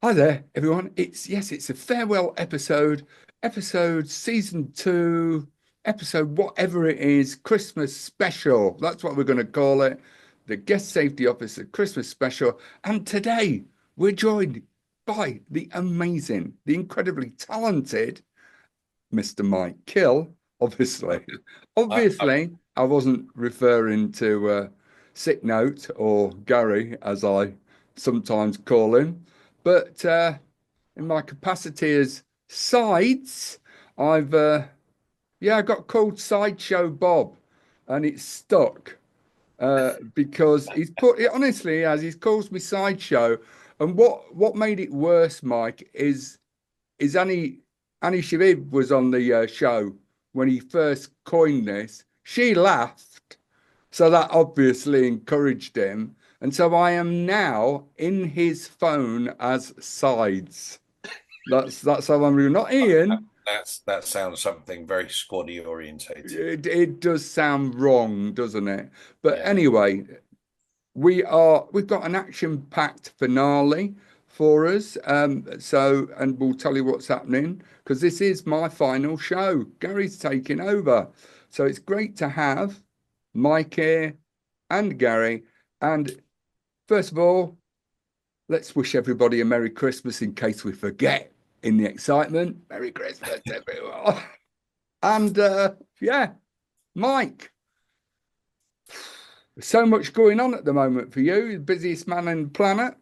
Hi there, everyone. It's a farewell episode season two, episode whatever it is, Christmas special. That's what we're going to call it. The Guest Safety Officer Christmas special. And today we're joined by the amazing, the incredibly talented Mr. Mike Kill, obviously. I, Obviously, I wasn't referring to Sick Note or Gary, as I sometimes call him, but in my capacity as Sides, I've I got called Sideshow Bob, and it's stuck because he's put it honestly as he's calls me Sideshow, and what made it worse, Mike, is Annie Chebib was on the show when he first coined this. She laughed, so that obviously encouraged him. And so I am now in his phone as Sides. That's how I'm reading. Not Ian. that sounds something very squaddy orientated. It does sound wrong, doesn't it? But Yeah. anyway, we've got an action-packed finale for us. And we'll tell you what's happening because this is my final show. Gary's taking over. So it's great to have Mike here and Gary. And first of all, let's wish everybody a Merry Christmas in case we forget in the excitement. Merry Christmas, everyone. And Mike, so much going on at the moment for you, the busiest man on the planet.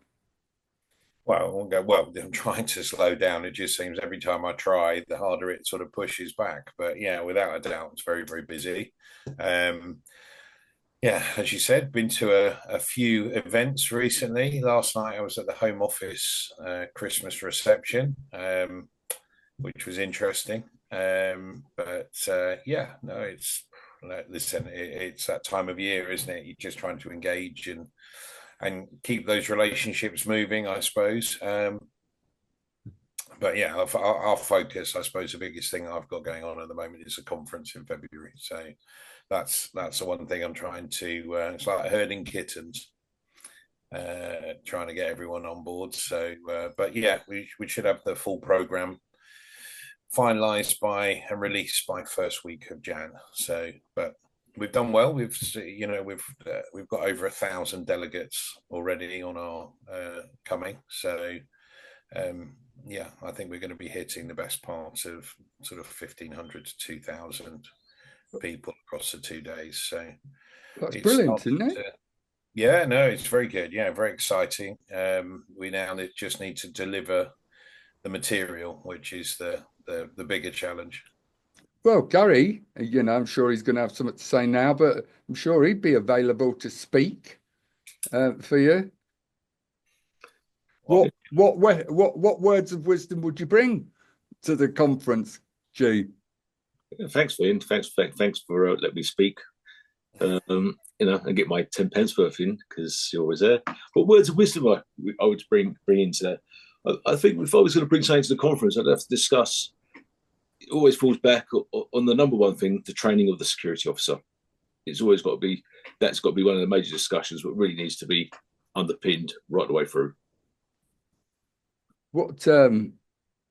Well, I'm trying to slow down. It just seems every time I try, the harder it sort of pushes back. But yeah, without a doubt, it's very, very busy. Um, yeah, as you said, been to a few events recently. Last night I was at the Home Office Christmas reception, which was interesting. But yeah, no, listen, it's that time of year, isn't it? You're just trying to engage and keep those relationships moving, I suppose. But yeah, our focus, I suppose, the biggest thing I've got going on at the moment is a conference in February. So that's the one thing I'm trying to. It's like herding kittens, trying to get everyone on board. So, but yeah, we should have the full program finalised by and released by first week of Jan. So, but we've done well. We've got over 1,000 delegates already on our coming. So yeah, I think we're going to be hitting the best parts of sort of 1,500 to 2,000 people across the 2 days. So That's it's brilliant, isn't starting it? to. Yeah, no, it's very good. Yeah, very exciting. We now just need to deliver the material, which is the bigger challenge. Well, Gary, I'm sure he's going to have something to say now, but I'm sure he'd be available to speak for you. Well, What words of wisdom would you bring to the conference, G? Thanks, Ian. Thanks for letting me speak. And get my 10 pence worth in because you're always there. What words of wisdom I would bring into that? I think if I was going to bring something to the conference, I'd have to discuss. It always falls back on the number one thing: the training of the security officer. It's always got to be that's got to be one of the major discussions, but really needs to be underpinned right the way through. What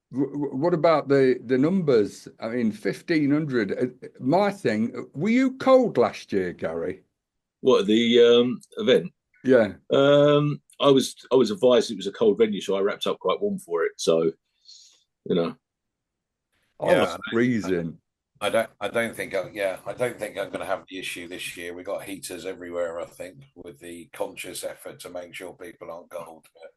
what about the numbers? I mean, 1,500. My thing, were you cold last year, Gary? What the event? Yeah. I was advised it was a cold venue, so I wrapped up quite warm for it. So you know, I was yeah, freezing. I don't think I'm going to have the issue this year. We've got heaters everywhere, I think, with the conscious effort to make sure people aren't cold. But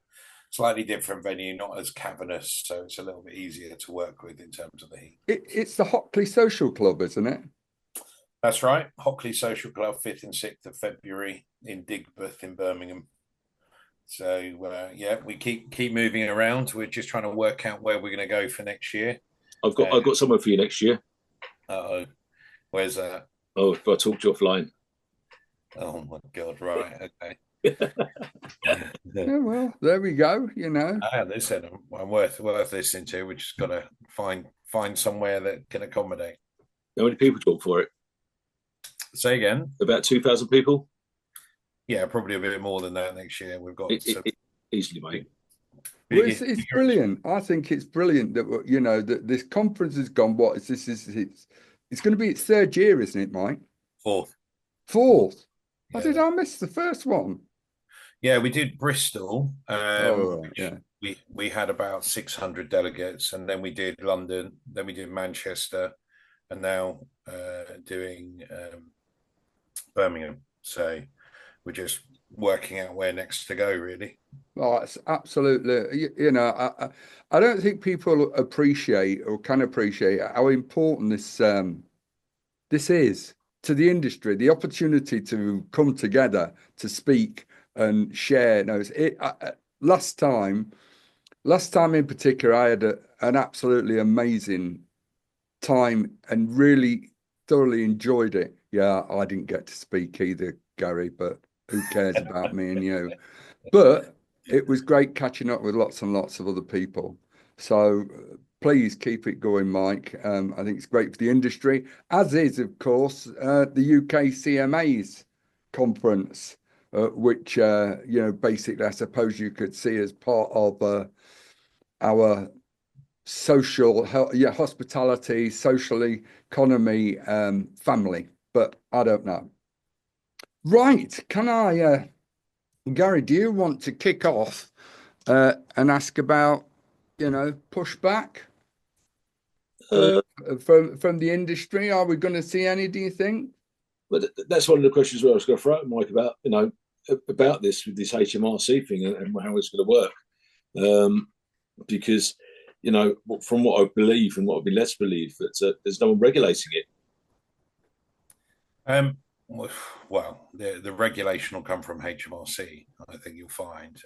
slightly different venue, not as cavernous, so it's a little bit easier to work with in terms of the heat. It's the Hockley Social Club, isn't it? That's right. Hockley Social Club, 5th and 6th of February in Digbeth in Birmingham. So yeah, we keep moving around. We're just trying to work out where we're going to go for next year. I've got somewhere for you next year. Uh-oh, where's that? Oh, if I talk to you offline. Oh my God! Right, okay. Yeah, well, there we go, Listen, I'm worth listening to. We just got to find somewhere that can accommodate. How many people talk for it? Say again. About 2,000 people. Yeah, probably a bit more than that next year. We've got Easily, mate. Well, it's brilliant. I think it's brilliant that that this conference has gone. What is this? It's going to be its third year, isn't it, Mike? Fourth. Fourth. Yeah. Did I miss the first one? Yeah, we did Bristol. Right, yeah. We had about 600 delegates, and then we did London, then we did Manchester, and now doing Birmingham. So we're just working out where next to go, really. Oh, it's absolutely, I don't think people appreciate or can appreciate how important this is to the industry, the opportunity to come together to speak and share. No, last time in particular, I had an absolutely amazing time and really thoroughly enjoyed it. Yeah, I didn't get to speak either, Gary, but who cares about me and you? But it was great catching up with lots and lots of other people. So please keep it going, Mike. I think it's great for the industry, as is, of course, the UK CMA's conference, which, basically, I suppose you could see as part of our social, hospitality, social economy, family. But I don't know. Right. Can I, Gary, do you want to kick off and ask about, pushback from the industry? Are we going to see any, do you think? But that's one of the questions where I was going to throw at Mike about this with this HMRC thing and how it's going to work. Because, from what I believe and what I've been led to believe, that there's no one regulating it. Well, the regulation will come from HMRC, I think you'll find.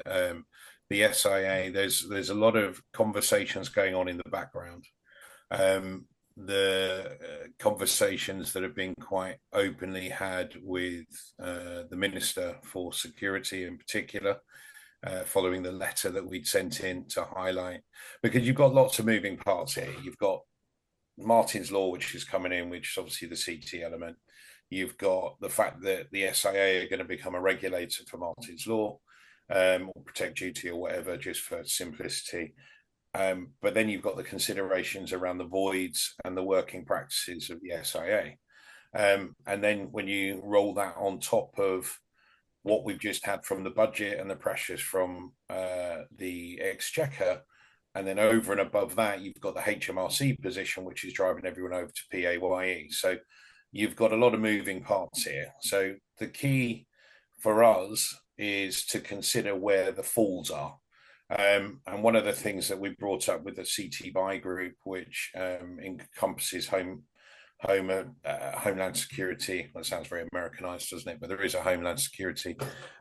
The SIA, there's a lot of conversations going on in the background. The conversations that have been quite openly had with the Minister for Security in particular, following the letter that we'd sent in to highlight, because you've got lots of moving parts here. You've got Martin's Law, which is coming in, which is obviously the CT element. You've got the fact that the SIA are going to become a regulator for Martin's Law, or Protect Duty or whatever, just for simplicity. But then you've got the considerations around the voids and the working practices of the SIA. And then when you roll that on top of what we've just had from the budget and the pressures from the Exchequer, and then over and above that, you've got the HMRC position, which is driving everyone over to PAYE. So you've got a lot of moving parts here. So the key for us is to consider where the falls are. And one of the things that we brought up with the CT buy group, which encompasses Homeland Security. That sounds very Americanized, doesn't it? But there is a Homeland Security,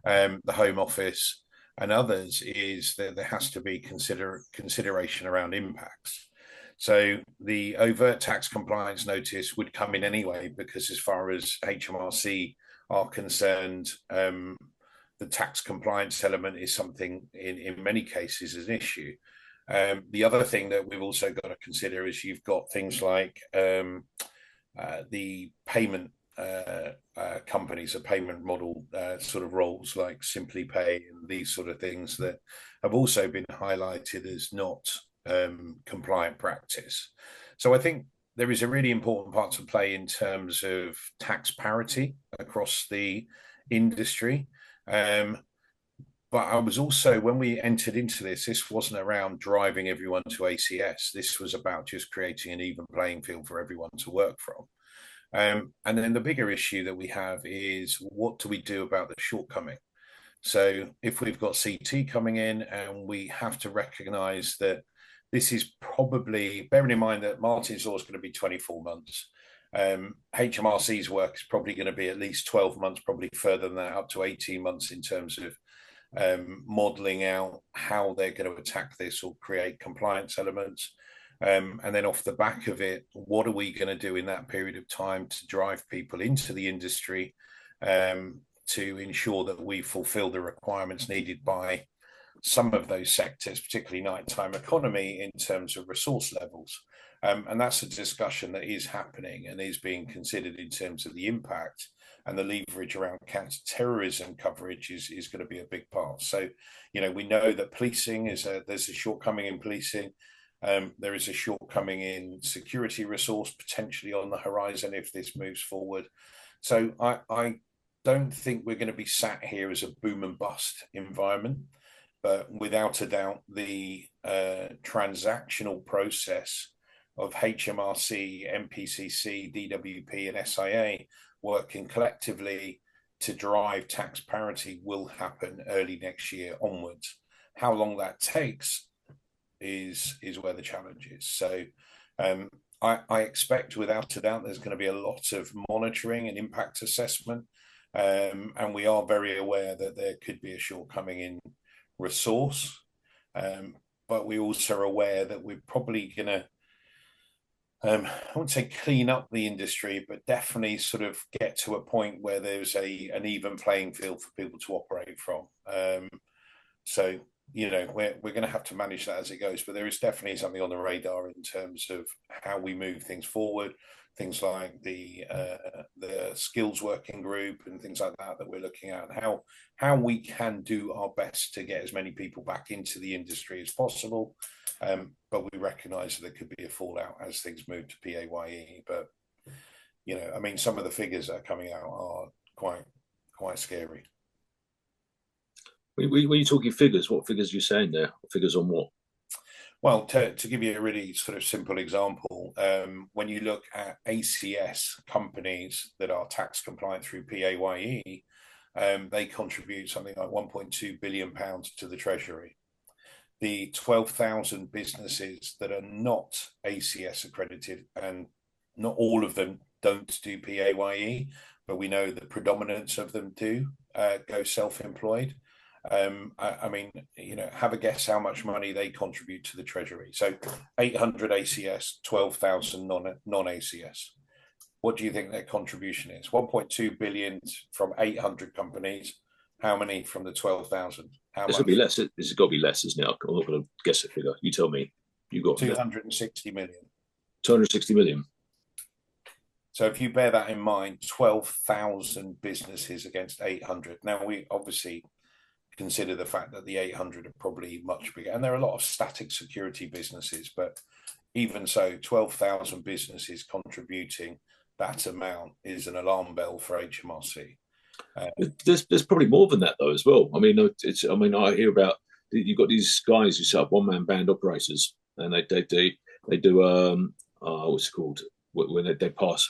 the Home Office, and others, is that there has to be consideration around impacts. So the overt tax compliance notice would come in anyway, because as far as HMRC are concerned, the tax compliance element is something in many cases is an issue. The other thing that we've also got to consider is you've got things like the payment companies, a payment model sort of roles like Simply Pay and these sort of things that have also been highlighted as not compliant practice. So I think there is a really important part to play in terms of tax parity across the industry. But I was also, when we entered into this wasn't around driving everyone to ACS. This was about just creating an even playing field for everyone to work from. And then the bigger issue that we have is, what do we do about the shortcoming? So if we've got CT coming in, and we have to recognise that this is probably, bearing in mind that Martin's Law is going to be 24 months, HMRC's work is probably going to be at least 12 months, probably further than that, up to 18 months in terms of modelling out how they're going to attack this or create compliance elements. And then off the back of it, what are we going to do in that period of time to drive people into the industry, to ensure that we fulfil the requirements needed by some of those sectors, particularly nighttime economy, in terms of resource levels. And that's a discussion that is happening and is being considered in terms of the impact and the leverage around counter-terrorism coverage is going to be a big part. So, we know that policing there's a shortcoming in policing. There is a shortcoming in security resource potentially on the horizon if this moves forward. So I don't think we're going to be sat here as a boom and bust environment, but without a doubt, the transactional process of HMRC, MPCC, DWP, and SIA working collectively to drive tax parity will happen early next year onwards. How long that takes is where the challenge is. So I expect without a doubt there's going to be a lot of monitoring and impact assessment, and we are very aware that there could be a shortcoming in resource, but we also are aware that we're probably going to I wouldn't say clean up the industry, but definitely sort of get to a point where there's an even playing field for people to operate from. So, we're going to have to manage that as it goes, but there is definitely something on the radar in terms of how we move things forward, things like the skills working group and things like that we're looking at, and how we can do our best to get as many people back into the industry as possible. But we recognise that there could be a fallout as things move to PAYE. But some of the figures that are coming out are quite scary. When you're talking figures, what figures are you saying there? Figures on what? Well, to give you a really sort of simple example, when you look at ACS companies that are tax compliant through PAYE, they contribute something like £1.2 billion to the Treasury. The 12,000 businesses that are not ACS accredited, and not all of them don't do PAYE, but we know the predominance of them do go self-employed. Have a guess how much money they contribute to the Treasury. So 800 ACS, 12,000 non-ACS. What do you think their contribution is? 1.2 billion from 800 companies. How many from the 12,000? This will be less. It's got to be less, isn't it? I'm not going to guess a figure. You tell me. You got 260 million. 260 million. So if you bear that in mind, 12,000 businesses against 800. Now, we obviously consider the fact that the 800 are probably much bigger, and there are a lot of static security businesses, but even so, 12,000 businesses contributing that amount is an alarm bell for HMRC. There's probably more than that though as well. I I hear about, you've got these guys who set up one-man band operators, and they do what's it called, when they pass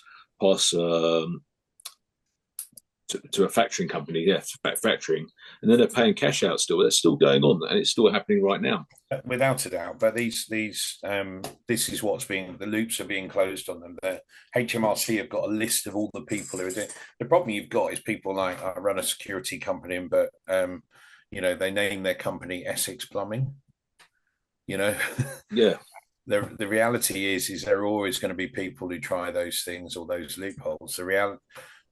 to a factoring company, factoring, and then they're paying cash out still. That's still going on, and it's still happening right now. Without a doubt, but this is the loops are being closed on them. The HMRC have got a list of all the people who are doing. The problem you've got is people like, I run a security company, but they name their company Essex Plumbing. Yeah. The reality is there are always going to be people who try those things or those loopholes.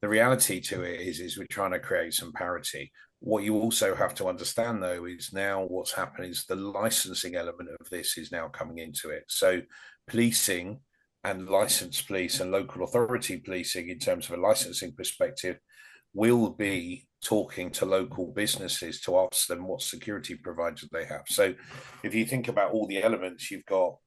The reality to it is we're trying to create some parity. What you also have to understand, though, is now what's happening is the licensing element of this is now coming into it. So policing and licensed police and local authority policing, in terms of a licensing perspective, will be talking to local businesses to ask them what security providers they have. So if you think about all the elements, you've got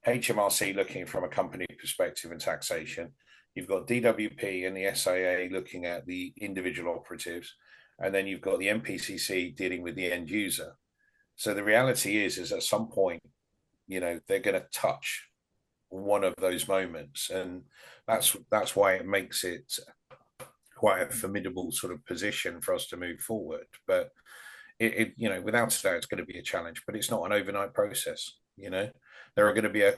HMRC looking from a company perspective and taxation. You've got DWP and the SIA looking at the individual operatives, and then you've got the MPCC dealing with the end user. So the reality is at some point, they're going to touch one of those moments, and that's why it makes it quite a formidable sort of position for us to move forward. But it without a doubt, it's going to be a challenge, but it's not an overnight process. There are going to be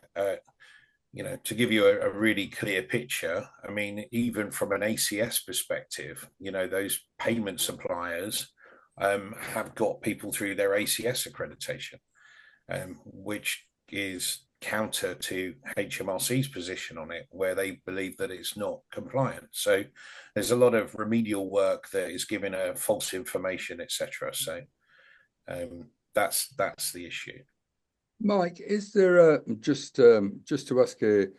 to give you a really clear picture, even from an ACS perspective, those payment suppliers have got people through their ACS accreditation, which is counter to HMRC's position on it, where they believe that it's not compliant. So there's a lot of remedial work that is giving a false information, etc. So that's the issue. Mike, is there just to ask you,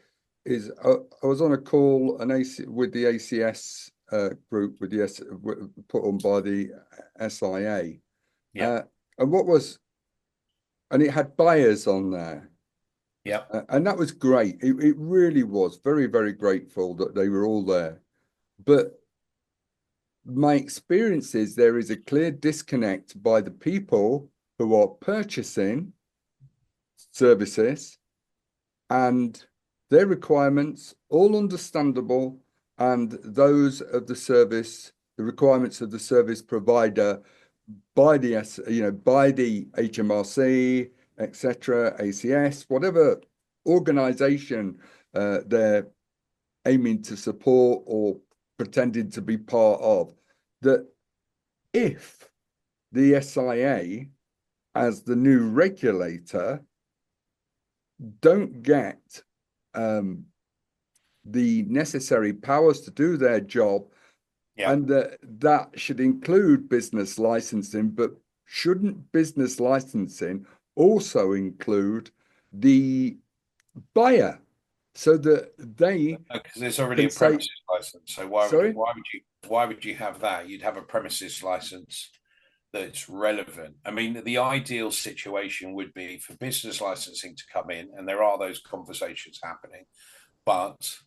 I was on a call with the ACS group with the put on by the SIA. Yeah. And it had buyers on there. Yeah. And that was great. It really was very, very grateful that they were all there. But my experience is there is a clear disconnect by the people who are purchasing services and their requirements, all understandable, and those of the service, the requirements of the service provider by the by the HMRC, etc., ACS, whatever organization they're aiming to support or pretending to be part of, that if the SIA, as the new regulator, don't get the necessary powers to do their job, and that should include business licensing, but shouldn't business licensing also include the buyer so that they because there's already a premises license, so why would you have that? You'd have a premises license that's relevant. I mean, the ideal situation would be for business licensing to come in, and there are those conversations happening, but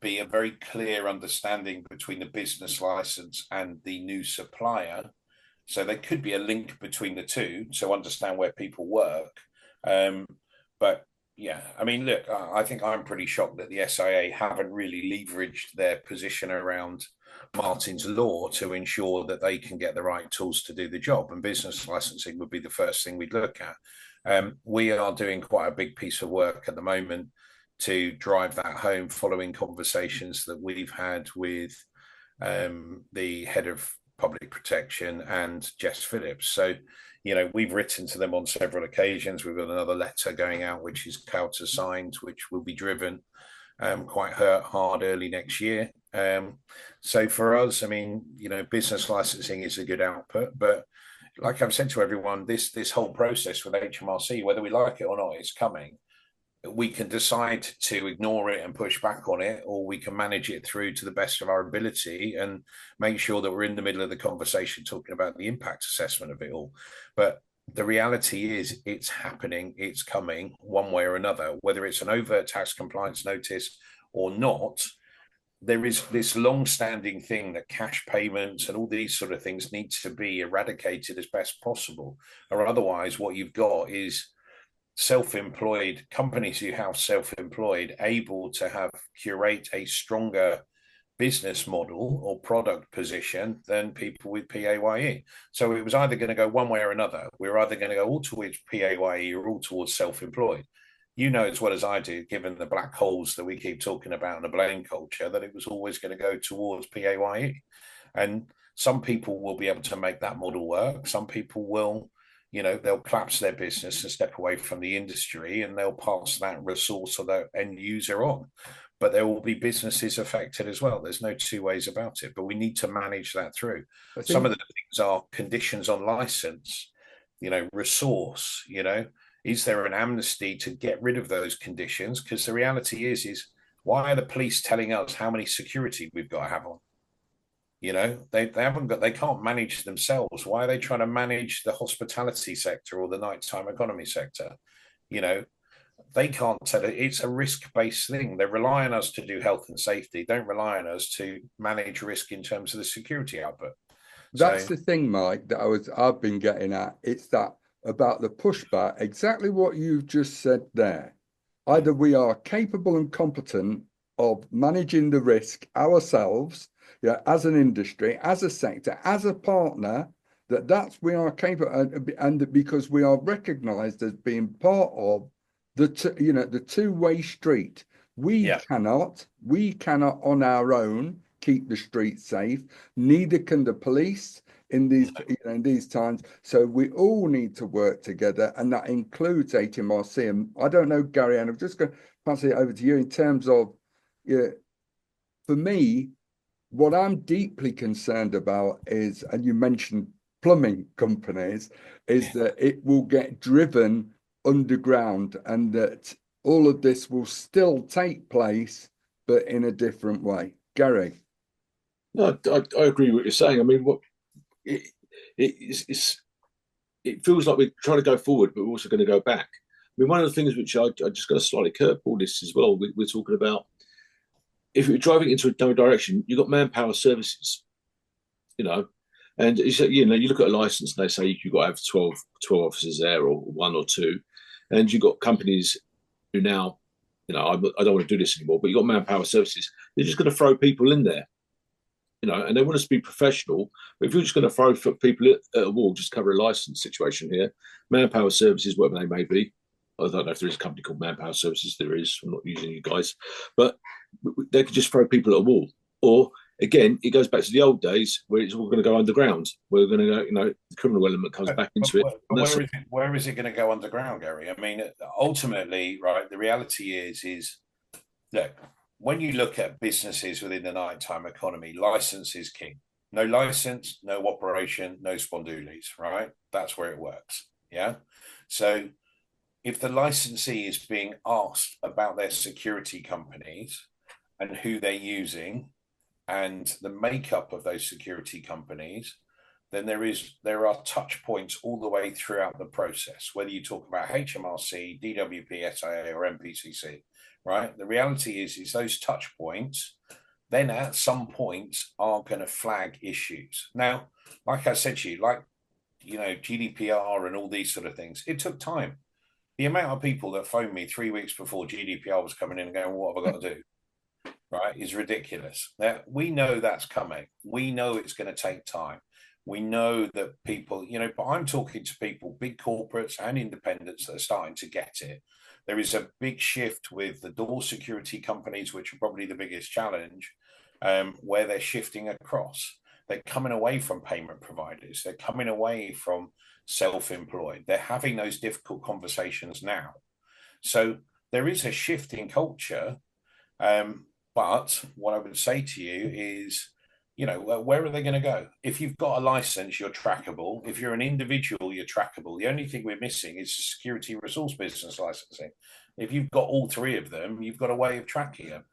be a very clear understanding between the business license and the new supplier. So there could be a link between the two, so understand where people work. But yeah, I mean, look, I think I'm pretty shocked that the SIA haven't really leveraged their position around Martin's Law to ensure that they can get the right tools to do the job. And business licensing would be the first thing we'd look at. We are doing quite a big piece of work at the moment to drive that home, following conversations that we've had with the head of public protection and Jess Phillips. So, we've written to them on several occasions. We've got another letter going out, which is countersigned, which will be driven quite hard early next year. So for us, I mean, business licensing is a good output, but like I've said to everyone, this whole process with HMRC, whether we like it or not, it's coming. We can decide to ignore it and push back on it, or we can manage it through to the best of our ability and make sure that we're in the middle of the conversation talking about the impact assessment of it all. But the reality is it's happening, it's coming one way or another, whether it's an overt tax compliance notice or not. There is this long-standing thing that cash payments and all these sort of things need to be eradicated as best possible, or otherwise what you've got is self-employed companies who have self-employed able to curate a stronger business model or product position than people with PAYE. So it was either going to go one way or another. We're either going to go all towards PAYE or all towards self-employed. You know as well as I do, given the black holes that we keep talking about in the blame culture, that it was always going to go towards PAYE. And some people will be able to make that model work. Some people will, they'll collapse their business and step away from the industry, and they'll pass that resource or that end user on. But there will be businesses affected as well. There's no two ways about it, but we need to manage that through. Some of the things are conditions on license, resource, is there an amnesty to get rid of those conditions? Because the reality is why are the police telling us how many security we've got to have on? They can't manage themselves. Why are they trying to manage the hospitality sector or the nighttime economy sector? They can't tell it. It's a risk-based thing. They rely on us to do health and safety. Don't rely on us to manage risk in terms of the security output. That's the thing, Mike, that I've been getting at. It's that about the pushback, exactly what you've just said there. Either we are capable and competent of managing the risk ourselves, as an industry, as a sector, as a partner, that's we are capable, and because we are recognized as being part of the two-way street. We cannot on our own keep the streets safe. Neither can the police in these times. So we all need to work together, and that includes HMRC. And I don't know, Gary, and I'm just going to pass it over to you in terms of, for me, what I'm deeply concerned about is, and you mentioned plumbing companies, is that it will get driven underground, and that all of this will still take place, but in a different way. Gary. No, I agree with what you're saying. I mean, it, it feels like we're trying to go forward, but we're also going to go back. I mean, one of the things which I just got to slightly curveball this as well. We're talking about if you're driving into a no direction, you've got manpower services, you know, and you look at a license and they say you've got to have 12 officers there or one or two, and you've got companies who now, I don't want to do this anymore, but you've got manpower services. They're just going to throw people in there, and they want us to be professional. But if you're just going to throw people at a wall, just cover a license situation here, manpower services, whatever they may be. I don't know if there is a company called Manpower Services. There is. I'm not using you guys, but they could just throw people at a wall. Or again, it goes back to the old days where it's all going to go underground. We're going to go, the criminal element comes back into it. Where is it going to go underground, Gary? I mean, ultimately, right, the reality is look, when you look at businesses within the nighttime economy, license is king. No license, no operation, no spondoolies, right? That's where it works. Yeah. So if the licensee is being asked about their security companies and who they're using and the makeup of those security companies, then there are touch points all the way throughout the process, whether you talk about HMRC, DWP, SIA, or MPCC, right? The reality is those touch points then at some point are going to flag issues. Now, like I said to you, GDPR and all these sort of things, it took time. The amount of people that phoned me 3 weeks before GDPR was coming in and going, what have I got to do? Right, is ridiculous. Now, we know that's coming. We know it's going to take time. We know that people, but I'm talking to people, big corporates and independents that are starting to get it. There is a big shift with the door security companies, which are probably the biggest challenge, where they're shifting across. They're coming away from payment providers. They're coming away from self-employed. They're having those difficult conversations now. So there is a shift in culture. But what I would say to you is, where are they going to go? If you've got a license, you're trackable. If you're an individual, you're trackable. The only thing we're missing is security resource business licensing. If you've got all three of them, you've got a way of tracking them.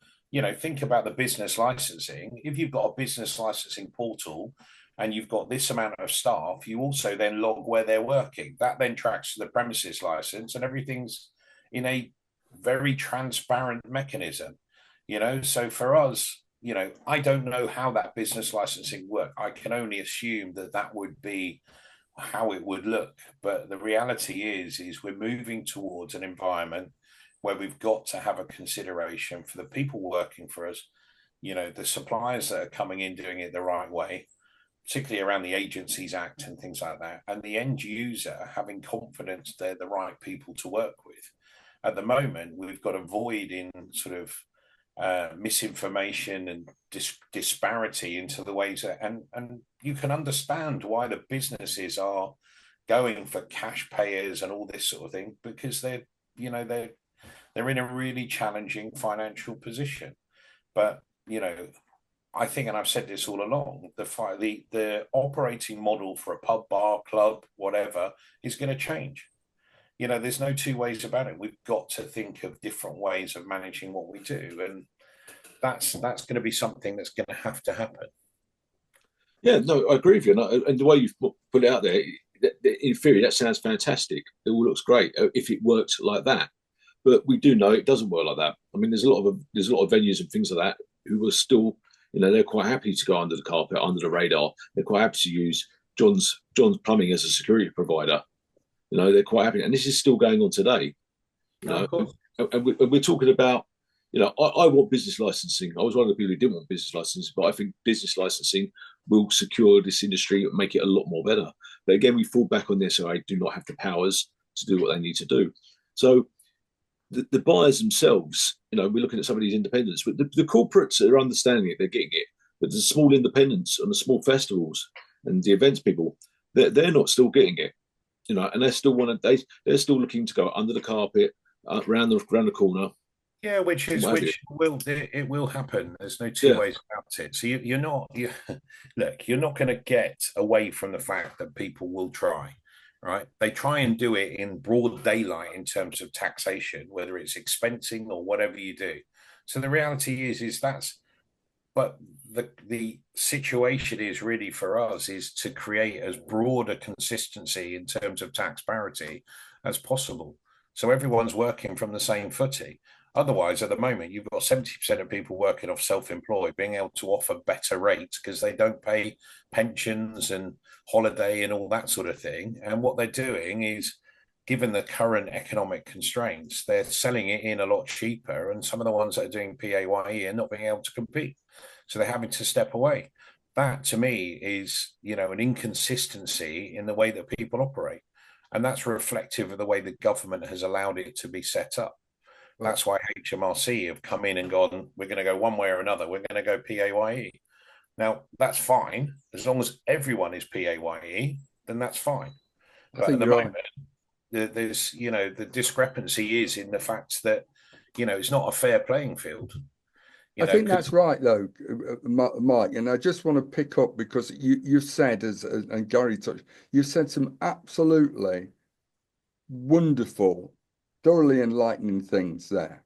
Think about the business licensing. If you've got a business licensing portal and you've got this amount of staff, you also then log where they're working. That then tracks the premises license, and everything's in a very transparent mechanism. So for us, I don't know how that business licensing work. I can only assume that would be how it would look. But the reality is we're moving towards an environment where we've got to have a consideration for the people working for us, the suppliers that are coming in doing it the right way, particularly around the Agencies Act and things like that, and the end user having confidence they're the right people to work with. At the moment, we've got a void in sort of misinformation and disparity into the ways that, and you can understand why the businesses are going for cash payers and all this sort of thing, because they're in a really challenging financial position. But I think, and I've said this all along, the operating model for a pub, bar, club, whatever, is going to change. There's no two ways about it. We've got to think of different ways of managing what we do, and that's going to be something that's going to have to happen. Yeah, no, I agree with you. And the way you've put it out there, in theory, that sounds fantastic. It all looks great if it works like that. But we do know it doesn't work like that. I mean, there's a lot of venues and things like that who are still, they're quite happy to go under the carpet, under the radar. They're quite happy to use John's Plumbing as a security provider. They're quite happy, and this is still going on today. And we're talking about, I want business licensing. I was one of the people who didn't want business licensing, but I think business licensing will secure this industry and make it a lot more better. But again, we fall back on this, so I do not have the powers to do what they need to do. So the buyers themselves, we're looking at some of these independents, but the corporates are understanding it, they're getting it. But the small independents and the small festivals and the events people, they're not still getting it. And they're still looking to go under the carpet, around the corner. Yeah, which will happen. There's no two ways about it. So you're not going to get away from the fact that people will try, right? They try and do it in broad daylight in terms of taxation, whether it's expensing or whatever you do. So the reality is that's but the situation is really for us is to create as broad a consistency in terms of tax parity as possible. So everyone's working from the same footing. Otherwise, at the moment, you've got 70% of people working off self-employed being able to offer better rates because they don't pay pensions and holiday and all that sort of thing. And what they're doing is, given the current economic constraints, they're selling it in a lot cheaper. And some of the ones that are doing PAYE are not being able to compete. So they're having to step away. That, to me, is, an inconsistency in the way that people operate. And that's reflective of the way the government has allowed it to be set up. That's why HMRC have come in and gone, we're going to go one way or another. We're going to go PAYE. Now, that's fine. As long as everyone is PAYE, then that's fine. But at the moment, there's, the discrepancy is in the fact that, it's not a fair playing field. I think that's right, though, Mike. And I just want to pick up because you said, and Gary touched, you said some absolutely wonderful, thoroughly enlightening things there.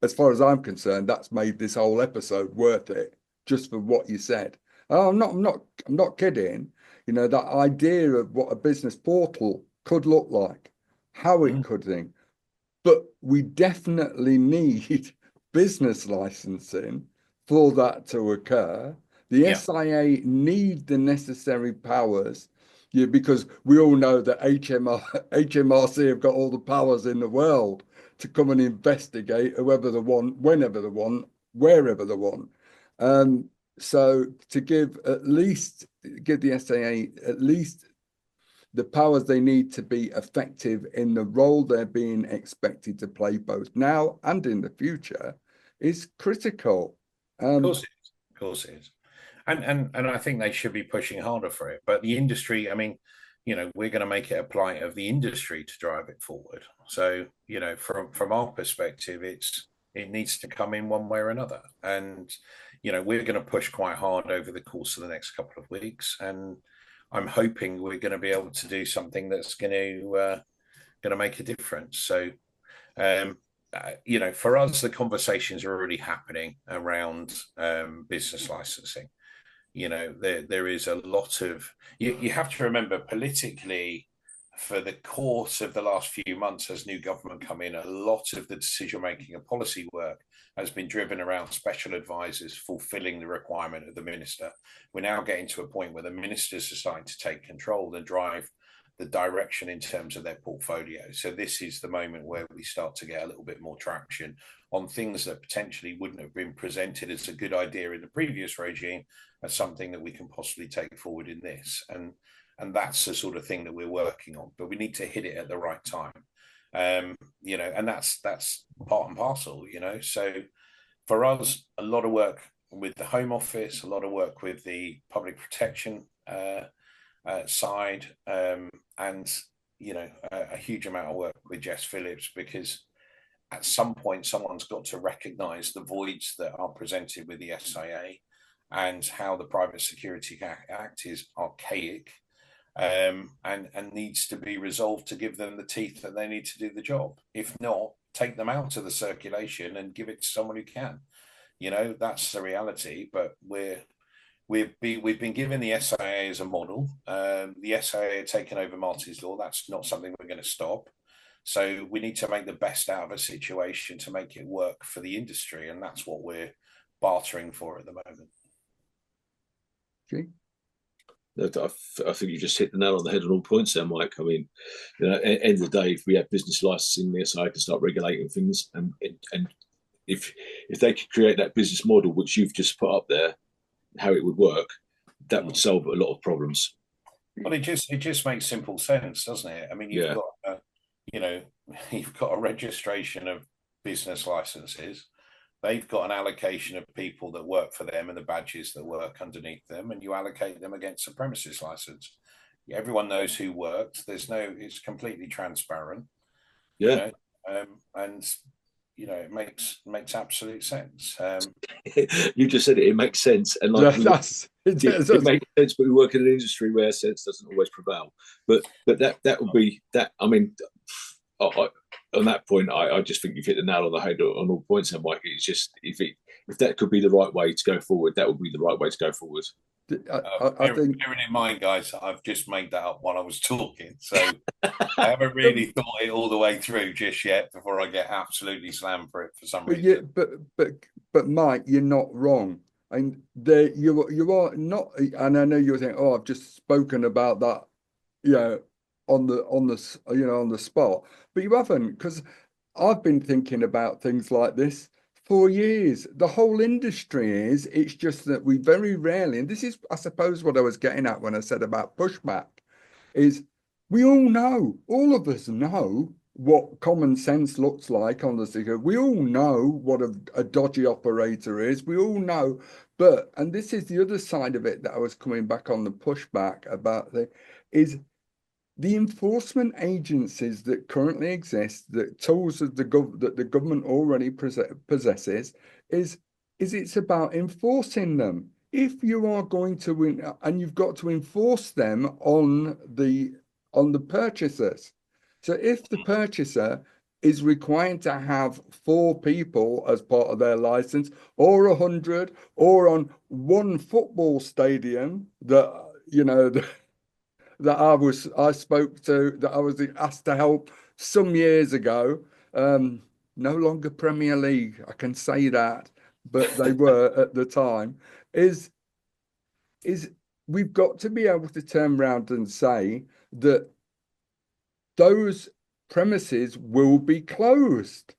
As far as I'm concerned, that's made this whole episode worth it just for what you said. I'm not kidding. That idea of what a business portal could look like, how it could think, but we definitely need business licensing for that to occur. The SIA need the necessary powers. Because we all know that HMRC have got all the powers in the world to come and investigate whoever they want, whenever they want, wherever they want. So to give the SIA at least the powers they need to be effective in the role they're being expected to play both now and in the future is critical. Of course it is. And I think they should be pushing harder for it. But the industry, we're going to make it a plight of the industry to drive it forward. So, from our perspective, it needs to come in one way or another. And, we're going to push quite hard over the course of the next couple of weeks. And I'm hoping we're going to be able to do something that's going to make a difference. So, for us, the conversations are already happening around business licensing. There is a lot of, you have to remember politically, for the course of the last few months as new government come in, a lot of the decision making and policy work has been driven around special advisors fulfilling the requirement of the minister. We're now getting to a point where the ministers are starting to take control and drive the direction in terms of their portfolio. So this is the moment where we start to get a little bit more traction on things that potentially wouldn't have been presented as a good idea in the previous regime as something that we can possibly take forward in this. And that's the sort of thing that we're working on, but we need to hit it at the right time. And that's part and parcel, So for us, a lot of work with the Home Office, a lot of work with the public protection side, and a huge amount of work with Jess Phillips, because at some point someone's got to recognise the voids that are presented with the SIA and how the Private Security Act is archaic, and needs to be resolved to give them the teeth that they need to do the job. If not, take them out of the circulation and give it to someone who can. That's the reality. But we've been given the SIA as a model. The SIA taken over Marty's Law. That's not something we're going to stop. So we need to make the best out of a situation to make it work for the industry, and that's what we're bartering for at the moment. Okay. I think you just hit the nail on the head on all points there, Mike. I mean, at the end of the day, if we have business licensing, the SIA can start regulating things, and if they could create that business model which you've just put up there, how it would work, that would solve a lot of problems. Well, it just makes simple sense, doesn't it? I mean, you've got a registration of business licenses. They've got an allocation of people that work for them and the badges that work underneath them, and you allocate them against a premises license. Everyone knows who worked. It's completely transparent. Yeah. It makes absolute sense. You just said it. It makes sense, and it makes sense. But we work in an industry where sense doesn't always prevail. But that would be that. I mean, on that point, I just think you've hit the nail on the head on all points. And Mike, it's just if if that could be the right way to go forward, that would be the right way to go forward. I think, bearing in mind, guys, I've just made that up while I was talking, so I haven't really thought it all the way through just yet before I get absolutely slammed for it for some reason. but Mike, you're not wrong. And you are not, and I know you're saying, oh, I've just spoken about that, on the spot, but you haven't, because I've been thinking about things like this for years. The whole industry it's just that we very rarely, and this is, I suppose, what I was getting at when I said about pushback, is we all of us know what common sense looks like on the sticker. We all know what a dodgy operator is. We all know, and this is the other side of it that I was coming back on the pushback about, is the enforcement agencies that currently exist, the tools that the government already possesses, is it's about enforcing them. If you are going to win, and you've got to enforce them on the purchasers. So if the purchaser is required to have 4 people as part of their license, or 100, or on one football stadium that that I spoke to, that I was asked to help some years ago. No longer Premier League, I can say that, but they were at the time. Is we've got to be able to turn around and say that those premises will be closed.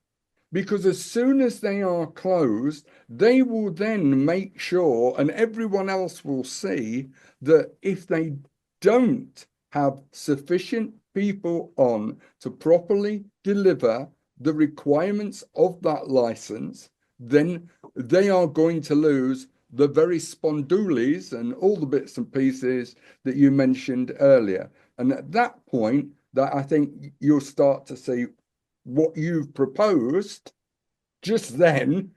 Because as soon as they are closed, they will then make sure, and everyone else will see, that if they don't have sufficient people on to properly deliver the requirements of that license, then they are going to lose the very spondoolies and all the bits and pieces that you mentioned earlier. And at that point, that I think you'll start to see what you've proposed just then,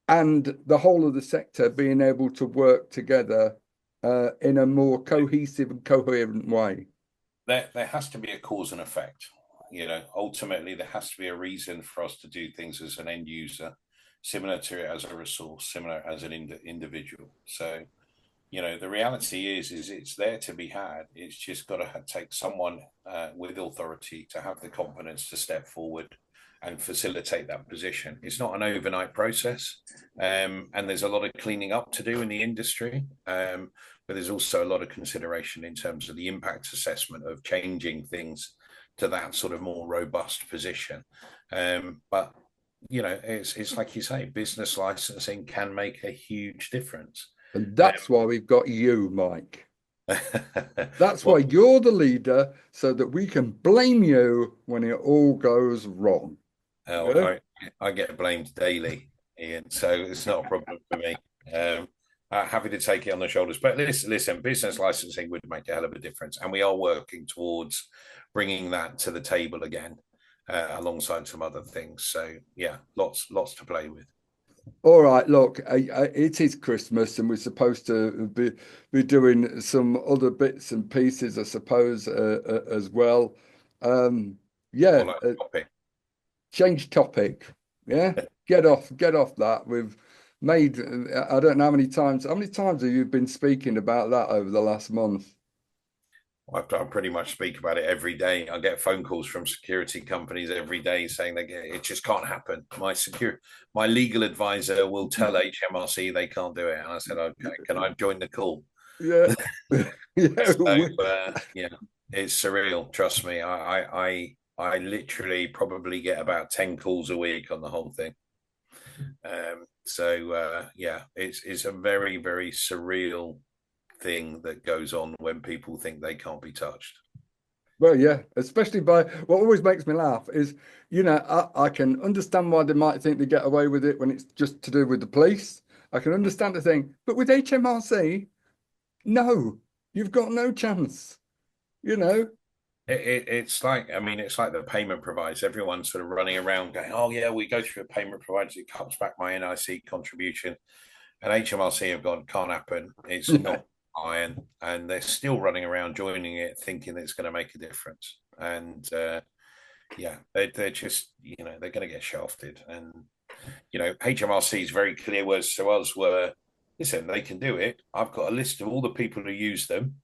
and the whole of the sector being able to work together in a more cohesive and coherent way. There has to be a cause and effect. Ultimately, there has to be a reason for us to do things as an end user, similar to it as a resource, similar as an individual. So, the reality is it's there to be had. It's just got to take someone with authority to have the confidence to step forward and facilitate that position. It's not an overnight process, and there's a lot of cleaning up to do in the industry, but there's also a lot of consideration in terms of the impact assessment of changing things to that sort of more robust position. But it's like you say, business licensing can make a huge difference. And that's why we've got you, Mike. That's why you're the leader, so that we can blame you when it all goes wrong. Oh, I get blamed daily, Ian, so it's not a problem for me. Happy to take it on the shoulders. But listen, business licensing would make a hell of a difference. And we are working towards bringing that to the table again, alongside some other things. So, yeah, lots to play with. All right, look, it is Christmas, and we're supposed to be doing some other bits and pieces, I suppose, as well. Yeah, change topic. Yeah, get off that. We've made, I don't know how many times have you been speaking about that over the last month? I pretty much speak about it every day. I get phone calls from security companies every day saying it just can't happen. My legal advisor will tell HMRC they can't do it, and I said, okay, can I join the call? Yeah, yeah. So, yeah, it's surreal. Trust me, I literally probably get about 10 calls a week on the whole thing. Yeah, it's a very, very surreal thing that goes on when people think they can't be touched. Well, yeah, especially by what always makes me laugh is, I can understand why they might think they get away with it when it's just to do with the police. I can understand the thing, but with HMRC, no, you've got no chance. It's like the payment providers. Everyone's sort of running around going, "Oh yeah, we go through a payment provider. It cuts back my NIC contribution," and HMRC have gone, "Can't happen. It's not iron," and they're still running around joining it, thinking it's going to make a difference. And yeah, they're just they're going to get shafted, and HMRC's very clear words to us were, listen, they can do it. I've got a list of all the people who use them.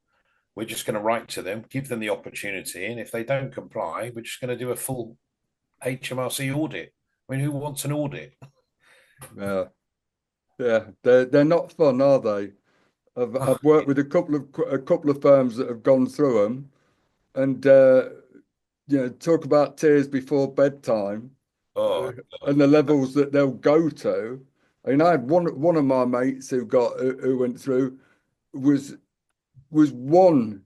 We're just going to write to them, give them the opportunity, and if they don't comply, we're just going to do a full HMRC audit. I mean, who wants an audit? Yeah, yeah, they're not fun, are they? I've worked with a couple of firms that have gone through them, and talk about tears before bedtime, and the levels that they'll go to. I mean, I had one of my mates who went through was one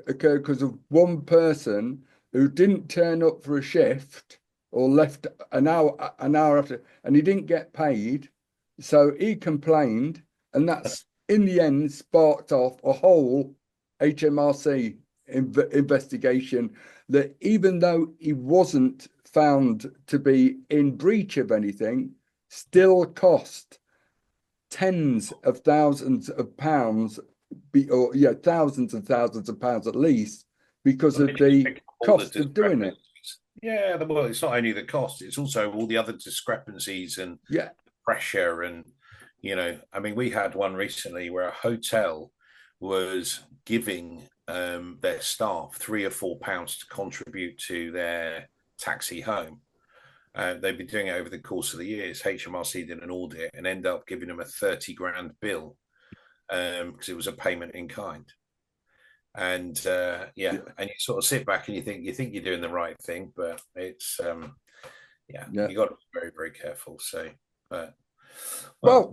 because of one person who didn't turn up for a shift or left an hour after, and he didn't get paid, so he complained, and that's in the end sparked off a whole HMRC investigation that even though he wasn't found to be in breach of anything, still cost tens of thousands of pounds, thousands and thousands of pounds at least, because of the cost of doing it. Yeah, well, it's not only the cost; it's also all the other discrepancies and pressure. And I mean, we had one recently where a hotel was giving their staff £3 or £4 to contribute to their taxi home. They've been doing it over the course of the years. HMRC did an audit and ended up giving them a 30 grand bill because it was a payment in kind. And and you sort of sit back and you think you're doing the right thing, but it's you got to be very, very careful. So, well,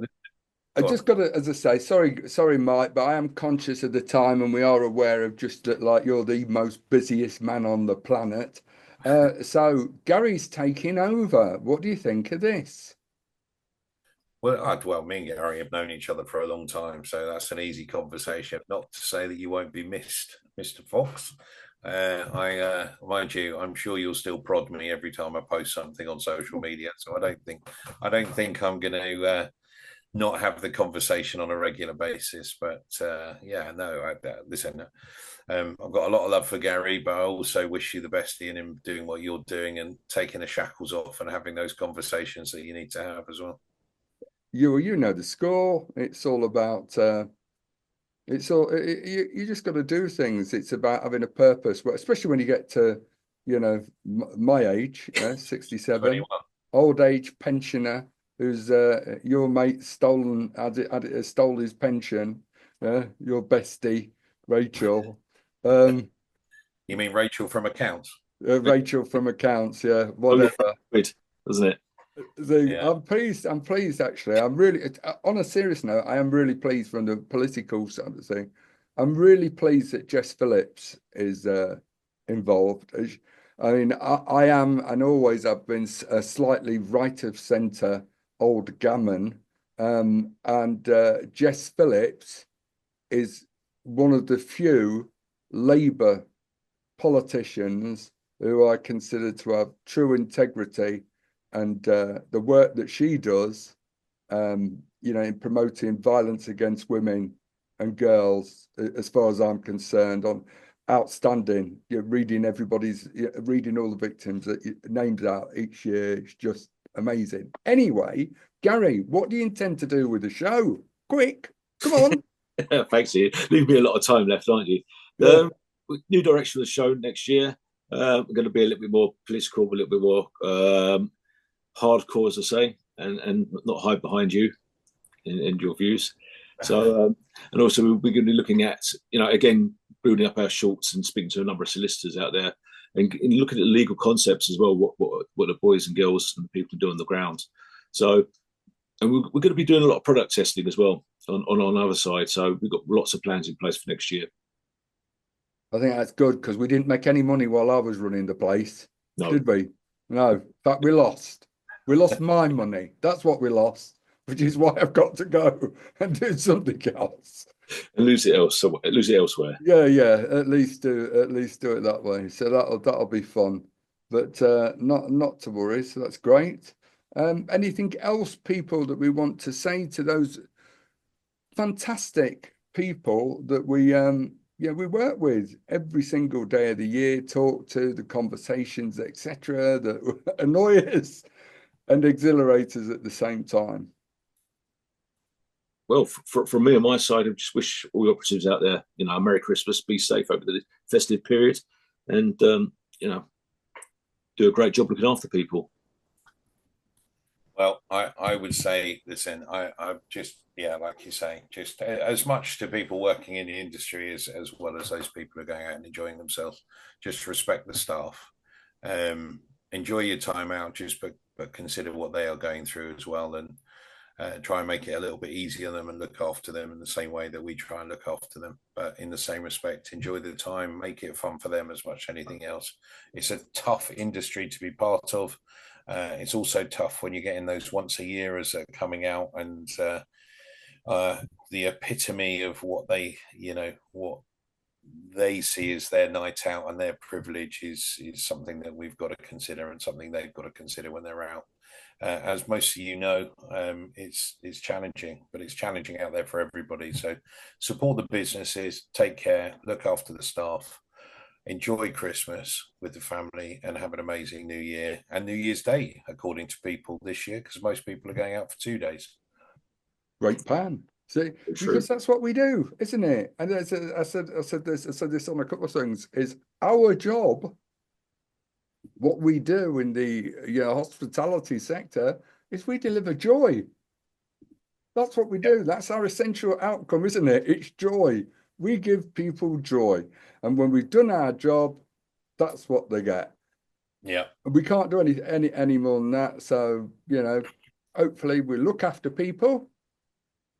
I just got to, as I say, sorry, Mike, but I am conscious of the time, and we are aware of just that, like, you're the most busiest man on the planet. So Gary's taking over. What do you think of this? Well, me and Gary have known each other for a long time, so that's an easy conversation. Not to say that you won't be missed, Mr. Fox. Mind you, I'm sure you'll still prod me every time I post something on social media. So I don't think I'm going to not have the conversation on a regular basis. But listen, I've got a lot of love for Gary, but I also wish you the best in him doing what you're doing and taking the shackles off and having those conversations that you need to have as well. You know the score. It's all about you just got to do things. It's about having a purpose, especially when you get to my age, 67, 21. Old age pensioner who's your mate stole his pension, your bestie Rachel. You mean Rachel from accounts? Rachel from accounts, whatever. Doesn't it? I'm pleased actually. I'm really, on a serious note, I am really pleased from the political side of thing. I'm really pleased that Jess Phillips is involved. I mean, I am and always have been a slightly right of centre old gammon, and Jess Phillips is one of the few Labour politicians who I consider to have true integrity. And the work that she does, in promoting violence against women and girls, as far as I'm concerned, on outstanding. Reading all the victims named out each year, it's just amazing. Anyway, Gary, what do you intend to do with the show? Quick, come on. Thanks, Ian. Leave me a lot of time left, aren't you? Yeah. New direction of the show next year. We're going to be a little bit more political, a little bit more hardcore, as I say, and not hide behind you in your views. So, and also we're going to be looking at, again, building up our shorts and speaking to a number of solicitors out there and looking at legal concepts as well, what the boys and girls and the people do on the ground. So, and we're going to be doing a lot of product testing as well on our other side. So we've got lots of plans in place for next year. I think that's good because we didn't make any money while I was running the place, did we? No, in fact, we lost. We lost my money. That's what we lost, which is why I've got to go and do something else. And lose it elsewhere. Yeah. At least do it that way. So that'll be fun. But not to worry. So that's great. Anything else, people, that we want to say to those fantastic people that we work with every single day of the year, talk to, the conversations, etc., that annoy us. and exhilarators at the same time. Well, from me on my side, I just wish all the operatives out there, a Merry Christmas, be safe over the festive period, and do a great job looking after people. Well, I would say, listen, I just, like you say, just as much to people working in the industry as well as those people who are going out and enjoying themselves. Just respect the staff, enjoy your time out, but consider what they are going through as well, and try and make it a little bit easier on them and look after them in the same way that we try and look after them. But in the same respect, enjoy the time, make it fun for them as much as anything else. It's a tough industry to be part of. It's also tough when you're getting those once a year as coming out, and the epitome of what they see as their night out and their privilege is something that we've got to consider, and something they've got to consider when they're out. As most of you know, it's challenging, but it's challenging out there for everybody. So support the businesses, take care, look after the staff, enjoy Christmas with the family, and have an amazing New Year and New Year's Day, according to people this year, because most people are going out for 2 days. Great plan. See, because that's what we do, isn't it? And I said this on a couple of things. Is our job, what we do in the hospitality sector, is we deliver joy. That's what we do. That's our essential outcome, isn't it? It's joy. We give people joy, and when we've done our job, that's what they get. Yeah, we can't do any more than that. So hopefully we look after people,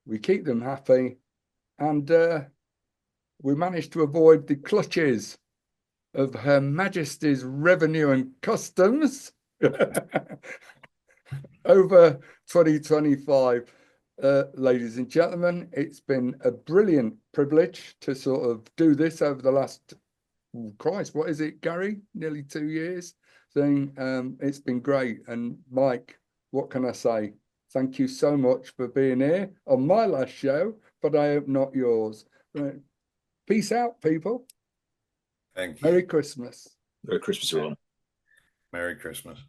we keep them happy, and we manage to avoid the clutches of Her Majesty's Revenue and Customs over 2025. Ladies and gentlemen, it's been a brilliant privilege to sort of do this over the last, Christ, what is it, Gary? Nearly 2 years thing. It's been great. And Mike, what can I say? Thank you so much for being here on my last show, but I hope not yours. Right. Peace out, people. Thank you. Merry Christmas. Merry Christmas, everyone. Merry Christmas.